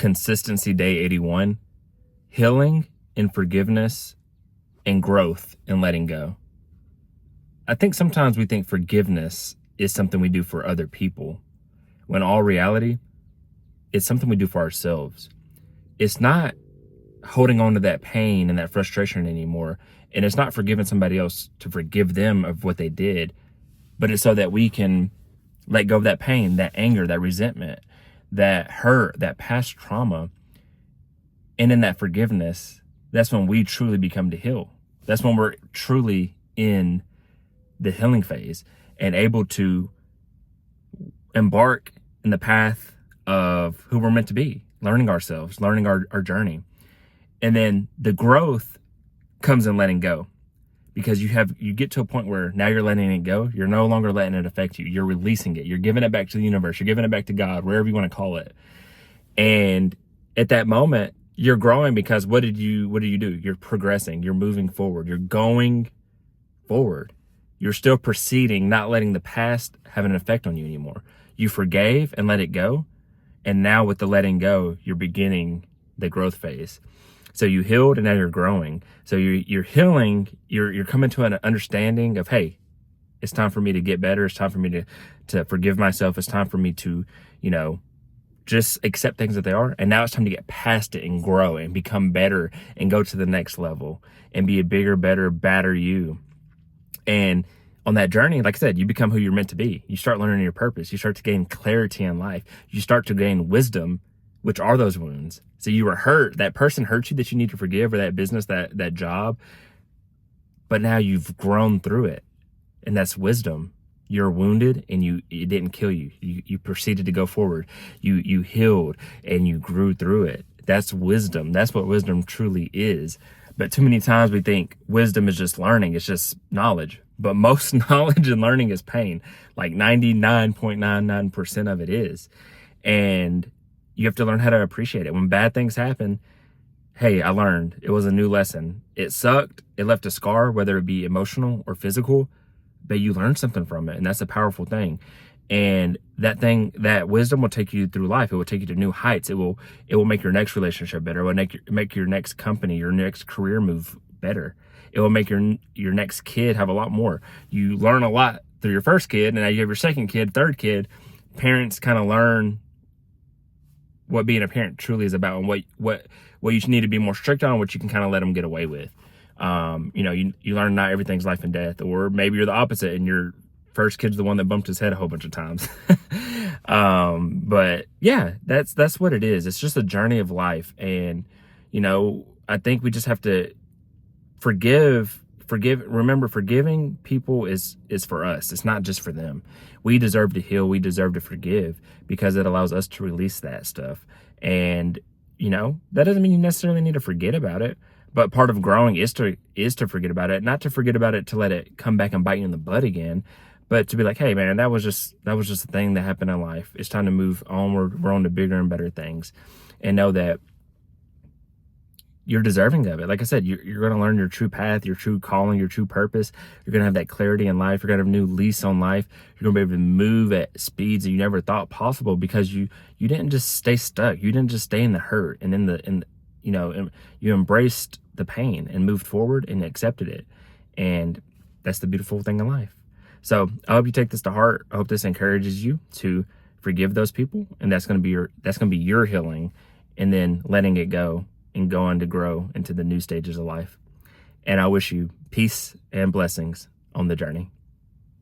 Consistency Day 81, healing and forgiveness and growth and letting go. I think sometimes we think forgiveness is something we do for other people, when in all reality, it's something we do for ourselves. It's not holding on to that pain and that frustration anymore. And it's not forgiving somebody else to forgive them of what they did, but it's so that we can let go of that pain, that anger, that resentment, that hurt, that past trauma. And in that forgiveness, that's when we truly become to heal. That's when we're truly in the healing phase and able to embark in the path of who we're meant to be, learning ourselves, learning our journey. And then the growth comes in letting go, because you get to a point where now you're letting it go. You're no longer letting it affect you. You're releasing it. You're giving it back to the universe. You're giving it back to God, wherever you want to call it. And at that moment, you're growing, because what do you do? You're progressing. You're moving forward. You're going forward. You're still proceeding, not letting the past have an effect on you anymore. You forgave and let it go. And now with the letting go, you're beginning the growth phase. So you healed and now you're growing. So you're healing, you're coming to an understanding of, hey, it's time for me to get better. It's time for me to forgive myself. It's time for me to, just accept things that they are. And now it's time to get past it and grow and become better and go to the next level and be a bigger, better, badder you. And on that journey, like I said, you become who you're meant to be. You start learning your purpose. You start to gain clarity in life. You start to gain wisdom, which are those wounds. So you were hurt. That person hurt you that you need to forgive, or that business, that job. But now you've grown through it. And that's wisdom. You're wounded and it didn't kill you. You proceeded to go forward. You healed and you grew through it. That's wisdom. That's what wisdom truly is. But too many times we think wisdom is just learning. It's just knowledge. But most knowledge and learning is pain. Like 99.99% of it is. And you have to learn how to appreciate it. When bad things happen, hey, I learned. It was a new lesson. It sucked. It left a scar, whether it be emotional or physical, but you learned something from it. And that's a powerful thing. And that wisdom will take you through life. It will take you to new heights. It will make your next relationship better. It will make your next company, your next career move better. It will make your next kid have a lot more. You learn a lot through your first kid, and now you have your second kid, third kid. Parents kind of learn what being a parent truly is about, and what you need to be more strict on, what you can kind of let them get away with. You learn not everything's life and death, or maybe you're the opposite and your first kid's the one that bumped his head a whole bunch of times. But yeah, that's what it is. It's just a journey of life. And, I think we just have to forgive. Remember, forgiving people is for us. It's not just for them. We deserve to heal. We deserve to forgive, because it allows us to release that stuff. And, that doesn't mean you necessarily need to forget about it. But part of growing is to forget about it, not to forget about it to let it come back and bite you in the butt again, but to be like, hey man, that was just a thing that happened in life. It's time to move onward. We're on to bigger and better things, and know that you're deserving of it. Like I said, you're going to learn your true path, your true calling, your true purpose. You're going to have that clarity in life. You're going to have a new lease on life. You're going to be able to move at speeds that you never thought possible, because you didn't just stay stuck. You didn't just stay in the hurt and you embraced the pain and moved forward and accepted it. And that's the beautiful thing in life. So I hope you take this to heart. I hope this encourages you to forgive those people, and that's going to be your healing, and then letting it go and going to grow into the new stages of life. And I wish you peace and blessings on the journey.